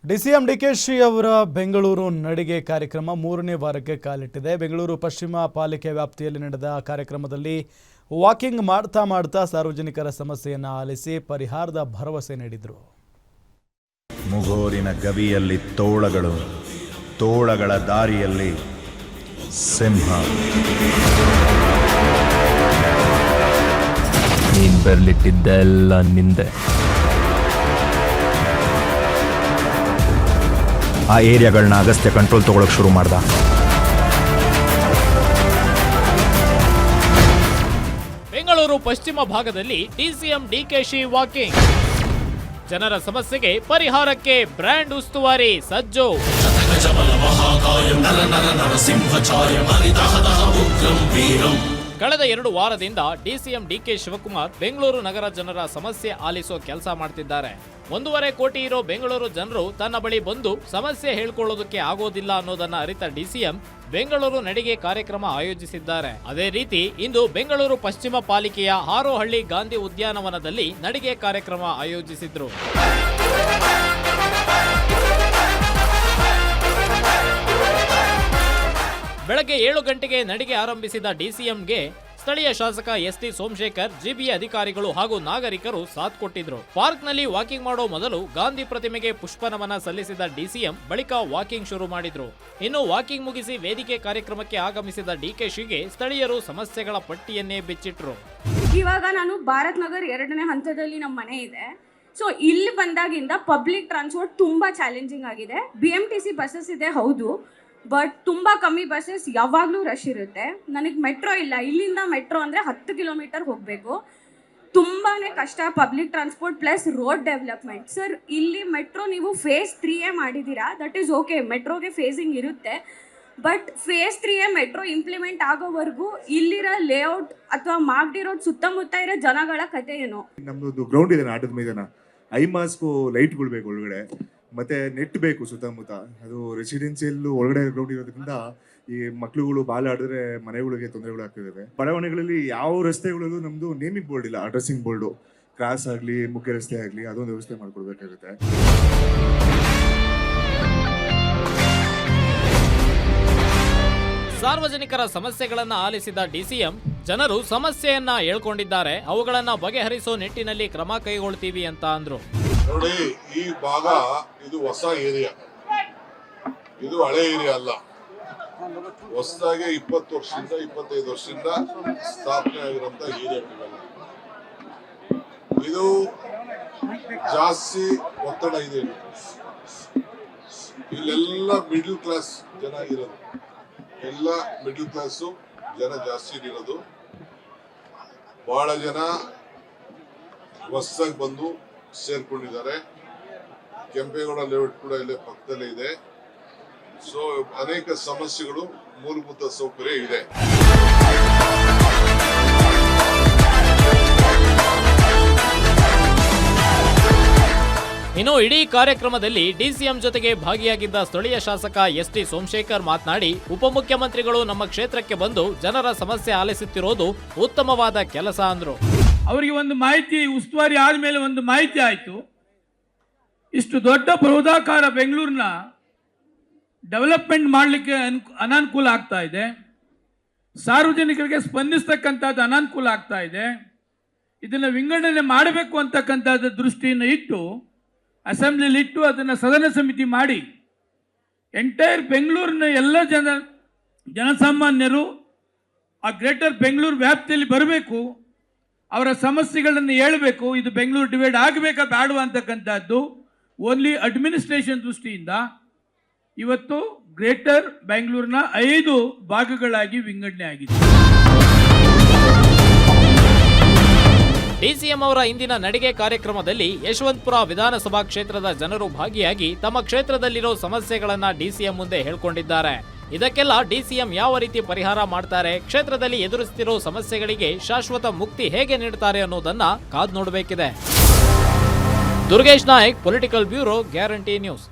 DCM DKShi ಅವರ ಬೆಂಗಳೂರು ನಡಿಗೆ ಕಾರ್ಯಕ್ರಮ 3ನೇ ವಾರಕ್ಕೆ ಕಾಲಿಟ್ಟಿದೆ. ಬೆಂಗಳೂರು ಪಶ್ಚಿಮ ಪಾಲಿಕೆ ವ್ಯಾಪ್ತಿಯಲ್ಲಿ ನಡೆದ ಕಾರ್ಯಕ್ರಮದಲ್ಲಿ ವಾಕಿಂಗ್ ಮಾಡ್ತಾ ಸಾರ್ವಜನಿಕರ ಸಮಸ್ಯೆಯನ್ನು ಆಲಿಸಿ ಪರಿಹಾರದ ಭರವಸೆ ನೀಡಿದರು. ಮುಗೋರಿನ ಗವಿಯಲ್ಲಿ ತೋಳಗಳು, ತೋಳಗಳ ದಾರಿಯಲ್ಲಿ ಸಿಂಹ. ನೀನ್ ಬರ್ಲಿಟ್ಟಿದ್ದೆಲ್ಲ ನಿಂದೆ. ಆ ಏರಿಯಾಗಳನ್ನ ಅಗಸ್ತ್ಯ ಕಂಟ್ರೋಲ್ ತಗೊಳಕ್ ಶುರು ಮಾಡ್ದ. ಬೆಂಗಳೂರು ಪಶ್ಚಿಮ ಭಾಗದಲ್ಲಿ ಡಿಸಿಎಂ ಡಿಕೆಶಿ ವಾಕಿಂಗ್. ಜನರ ಸಮಸ್ಯೆಗೆ ಪರಿಹಾರಕ್ಕೆ ಬ್ರ್ಯಾಂಡ್ ಉಸ್ತುವಾರಿ ಸಜ್ಜು. ಕಳೆದ 2 ವಾರದಿಂದ ಡಿಸಿಎಂ ಡಿಕೆ ಶಿವಕುಮಾರ್ ಬೆಂಗಳೂರು ನಗರ ಜನರ ಸಮಸ್ಯೆ ಆಲಿಸೋ ಕೆಲಸ ಮಾಡ್ತಿದ್ದಾರೆ. 1.5 ಕೋಟಿ ಇರೋ ಬೆಂಗಳೂರು ಜನರು ತನ್ನ ಬಳಿ ಬಂದು ಸಮಸ್ಯೆ ಹೇಳ್ಕೊಳ್ಳೋದಕ್ಕೆ ಆಗೋದಿಲ್ಲ ಅನ್ನೋದನ್ನ ಅರಿತ ಡಿಸಿಎಂ ಬೆಂಗಳೂರು ನಡಿಗೆ ಕಾರ್ಯಕ್ರಮ ಆಯೋಜಿಸಿದ್ದಾರೆ. ಅದೇ ರೀತಿ ಇಂದು ಬೆಂಗಳೂರು ಪಶ್ಚಿಮ ಪಾಲಿಕೆಯ ಹಾರೋಹಳ್ಳಿ ಗಾಂಧಿ ಉದ್ಯಾನವನದಲ್ಲಿ ನಡಿಗೆ ಕಾರ್ಯಕ್ರಮ ಆಯೋಜಿಸಿದ್ರು. ಬೆಳಗ್ಗೆ 7 ಗಂಟೆಗೆ ನಡಿಗೆ ಆರಂಭಿಸಿದ ಡಿಸಿಎಂಗೆ ಸ್ಥಳೀಯ ಶಾಸಕ ಎಸ್ಟಿ ಸೋಮಶೇಖರ್, ಜಿಬಿಎ ಅಧಿಕಾರಿಗಳು ಹಾಗೂ ನಾಗರಿಕರು ಸಾಥ್ ಕೊಟ್ಟಿದ್ರು. ಪಾರ್ಕ್ನಲ್ಲಿ ವಾಕಿಂಗ್ ಮಾಡೋ ಮೊದಲು ಗಾಂಧಿ ಪ್ರತಿಮೆಗೆ ಪುಷ್ಪನಮನ ಸಲ್ಲಿಸಿದ ಡಿಸಿಎಂ ಬಳಿಕ ವಾಕಿಂಗ್ ಶುರು ಮಾಡಿದ್ರು. ಇನ್ನು ವಾಕಿಂಗ್ ಮುಗಿಸಿ ವೇದಿಕೆ ಕಾರ್ಯಕ್ರಮಕ್ಕೆ ಆಗಮಿಸಿದ ಡಿಕೆಶಿಗೆ ಸ್ಥಳೀಯರು ಸಮಸ್ಯೆಗಳ ಪಟ್ಟಿಯನ್ನೇ ಬಿಚ್ಚಿಟ್ರು. ಇವಾಗ ನಾನು ಭಾರತ್ ನಗರ್ 2ನೇ ಹಂತದಲ್ಲಿ ನಮ್ಮ ಮನೆ ಇದೆ. ಸೊ ಇಲ್ಲಿ ಬಂದಾಗಿಂದ ಪಬ್ಲಿಕ್ ಟ್ರಾನ್ಸ್ಪೋರ್ಟ್ ತುಂಬಾ ಚಾಲೆಂಜಿಂಗ್ ಆಗಿದೆ. BMTC ಬಸ್ಸಸ್ ಇದೆ ಹೌದು, ಬಟ್ ತುಂಬ ಕಮ್ಮಿ ಬಸ್ಸಸ್ ಯಾವಾಗಲೂ ರಶ್ ಇರುತ್ತೆ. ನನಗೆ ಮೆಟ್ರೋ ಇಲ್ಲ, ಇಲ್ಲಿಂದ ಮೆಟ್ರೋ ಅಂದರೆ 10 ಕಿಲೋಮೀಟರ್ ಹೋಗಬೇಕು. ತುಂಬಾ ಕಷ್ಟ public transport plus road development. Sir ಇಲ್ಲಿ ಮೆಟ್ರೋ ನೀವು ಫೇಸ್ 3 ಮಾಡಿದ್ದೀರಾ, ದಟ್ ಈಸ್ ಓಕೆ, ಮೆಟ್ರೋಗೆ ಫೇಸಿಂಗ್ ಇರುತ್ತೆ. ಬಟ್ ಫೇಸ್ 3 ಮೆಟ್ರೋ ಇಂಪ್ಲಿಮೆಂಟ್ ಆಗೋವರೆಗೂ ಇಲ್ಲಿರೋ ಲೇಔಟ್ ಅಥವಾ ಮಾಗಡಿ ರೋಡ್ ಸುತ್ತಮುತ್ತ ಇರೋ ಜನಗಳ ಕತೆ ಏನು? ನಮ್ಮದು ಗ್ರೌಂಡ್ ಇದೆ, ಆಟದ ಮೈದಾನ, ಐಮಾಸ್ಕು ಲೈಟ್ಗಳು ಬೇಕು ಒಳಗಡೆ, ಮತ್ತೆ ನೆಟ್ ಬೇಕು ಸುತ್ತಮುತ್ತ. ಅದು ರೆಸಿಡೆನ್ಸಿಯಲ್ ಒಳಗಡೆ ಗ್ರೌಂಡ್ ಇರೋದ್ರಿಂದ ಈ ಮಕ್ಳುಗಳು ಬಾಲ್ ಆಡಿದ್ರೆ ಮನೆಗಳಿಗೆ ತೊಂದರೆಗಳಾಗ್ತಿದ್ದಾವೆ. ಬಡಾವಣೆಗಳಲ್ಲಿ ಯಾವ ರಸ್ತೆಗಳಲ್ಲೂ ನಮ್ದು ನೇಮಿಂಗ್ ಬೋರ್ಡ್ ಇಲ್ಲ, ಅಡ್ರೆಸ್ಸಿಂಗ್ ಬೋರ್ಡು, ಕ್ರಾಸ್ ಆಗಲಿ ಮುಖ್ಯ ರಸ್ತೆ ಆಗಲಿ ಅದೊಂದು ವ್ಯವಸ್ಥೆ ಮಾಡ್ಕೊಡ್ಬೇಕಾಗುತ್ತೆ. ಸಾರ್ವಜನಿಕರ ಸಮಸ್ಯೆಗಳನ್ನ ಆಲಿಸಿದ ಡಿಸಿಎಂ ಜನರು ಸಮಸ್ಯೆಯನ್ನ ಹೇಳ್ಕೊಂಡಿದ್ದಾರೆ, ಅವುಗಳನ್ನ ಬಗೆಹರಿಸೋ ನಿಟ್ಟಿನಲ್ಲಿ ಕ್ರಮ ಕೈಗೊಳ್ತೀವಿ ಅಂತ ಅಂದ್ರು. ನೋಡಿ, ಈ ಭಾಗ ಇದು ಹೊಸ ಏರಿಯಾ, ಇದು ಹಳೆ ಏರಿಯಾ ಅಲ್ಲ. ಹೊಸದಾಗಿ 20 ವರ್ಷದಿಂದ 25 ವರ್ಷದಿಂದ ಸ್ಥಾಪನೆ ಆಗಿರುವಂತ ಏರಿಯಾ. ಇದು ಜಾಸ್ತಿ ಒತ್ತಡ ಇದೆ. ಇಲ್ಲೆಲ್ಲ ಮಿಡಲ್ ಕ್ಲಾಸ್ ಜನ ಇರೋದು, ಎಲ್ಲ ಮಿಡಲ್ ಕ್ಲಾಸು ಜನ ಜಾಸ್ತಿ ಇರೋದು. ಬಹಳ ಜನ ಹೊಸದಾಗಿ ಬಂದು ಸೇರ್ಕೊಂಡಿದ್ದಾರೆ. ಕೆಂಪೇಗೌಡ ಲೇಔಟ್ ಕೂಡ ಇಲ್ಲೇ ಪಕ್ಕದಲ್ಲೇ ಇದೆ. ಸೊ ಅನೇಕ ಸಮಸ್ಯೆಗಳು, ಮೂಲಭೂತ ಸೌಕರ್ಯ ಇದೆ. ಇನ್ನು ಇಡೀ ಕಾರ್ಯಕ್ರಮದಲ್ಲಿ ಡಿಸಿಎಂ ಜೊತೆಗೆ ಭಾಗಿಯಾಗಿದ್ದ ಸ್ಥಳೀಯ ಶಾಸಕ ಎಸ್ಟಿ ಸೋಮಶೇಖರ್ ಮಾತನಾಡಿ, ಉಪಮುಖ್ಯಮಂತ್ರಿಗಳು ನಮ್ಮ ಕ್ಷೇತ್ರಕ್ಕೆ ಬಂದು ಜನರ ಸಮಸ್ಯೆ ಆಲಿಸುತ್ತಿರೋದು ಉತ್ತಮವಾದ ಕೆಲಸ ಅಂದ್ರು. ಅವರಿಗೆ ಒಂದು ಮಾಹಿತಿ, ಉಸ್ತುವಾರಿ ಆದಮೇಲೆ ಒಂದು ಮಾಹಿತಿ ಆಯಿತು. ಇಷ್ಟು ದೊಡ್ಡ ಬೃಹದಾಕಾರ ಬೆಂಗಳೂರನ್ನ ಡೆವಲಪ್ಮೆಂಟ್ ಮಾಡಲಿಕ್ಕೆ ಅನಾನುಕೂಲ ಆಗ್ತಾ ಇದೆ, ಸಾರ್ವಜನಿಕರಿಗೆ ಸ್ಪಂದಿಸ್ತಕ್ಕಂಥದ್ದು ಅನಾನುಕೂಲ ಆಗ್ತಾ ಇದೆ. ಇದನ್ನು ವಿಂಗಡಣೆ ಮಾಡಬೇಕು ಅಂತಕ್ಕಂಥದ್ದು ದೃಷ್ಟಿಯನ್ನು ಇಟ್ಟು ಅಸೆಂಬ್ಲಿಲಿ ಇಟ್ಟು ಅದನ್ನು ಸದನ ಸಮಿತಿ ಮಾಡಿ ಎಂಟೈರ್ ಬೆಂಗಳೂರಿನ ಎಲ್ಲ ಜನಸಾಮಾನ್ಯರು ಆ ಗ್ರೇಟರ್ ಬೆಂಗಳೂರು ವ್ಯಾಪ್ತಿಯಲ್ಲಿ ಬರಬೇಕು, ಅವರ ಸಮಸ್ಯೆಗಳನ್ನು ಹೇಳಬೇಕು. ಇದು ಬೆಂಗಳೂರು ಡಿವೈಡ್ ಆಗಬೇಕಾ ಬೇಡವಾ ಅಂತಕ್ಕಂಥದ್ದು ಓನ್ಲಿ ಅಡ್ಮಿನಿಸ್ಟ್ರೇಷನ್ ದೃಷ್ಟಿಯಿಂದ ಇವತ್ತು ಗ್ರೇಟರ್ ಬೆಂಗಳೂರಿನ 5 ಭಾಗಗಳಾಗಿ ವಿಂಗಡಣೆ ಆಗಿದೆ. ಡಿಸಿಎಂ ಅವರ ಇಂದಿನ ನಡಿಗೆ ಕಾರ್ಯಕ್ರಮದಲ್ಲಿ ಯಶವಂತಪುರ ವಿಧಾನಸಭಾ ಕ್ಷೇತ್ರದ ಜನರು ಭಾಗಿಯಾಗಿ ತಮ್ಮ ಕ್ಷೇತ್ರದಲ್ಲಿರೋ ಸಮಸ್ಯೆಗಳನ್ನ ಡಿಸಿಎಂ ಮುಂದೆ ಹೇಳ್ಕೊಂಡಿದ್ದಾರೆ. ಇದಕ್ಕೆಲ್ಲ ಡಿಸಿಎಂ ಯಾವ ರೀತಿ ಪರಿಹಾರ ಮಾಡ್ತಾರೆ, ಕ್ಷೇತ್ರದಲ್ಲಿ ಎದುರಿಸುತ್ತಿರೋ ಸಮಸ್ಯೆಗಳಿಗೆ ಶಾಶ್ವತ ಮುಕ್ತಿ ಹೇಗೆ ನೀಡುತ್ತಾರೆ ಅನ್ನೋದನ್ನ ಕಾದು ನೋಡಬೇಕಿದೆ. Durgesh Nayak, political bureau, Guarantee news.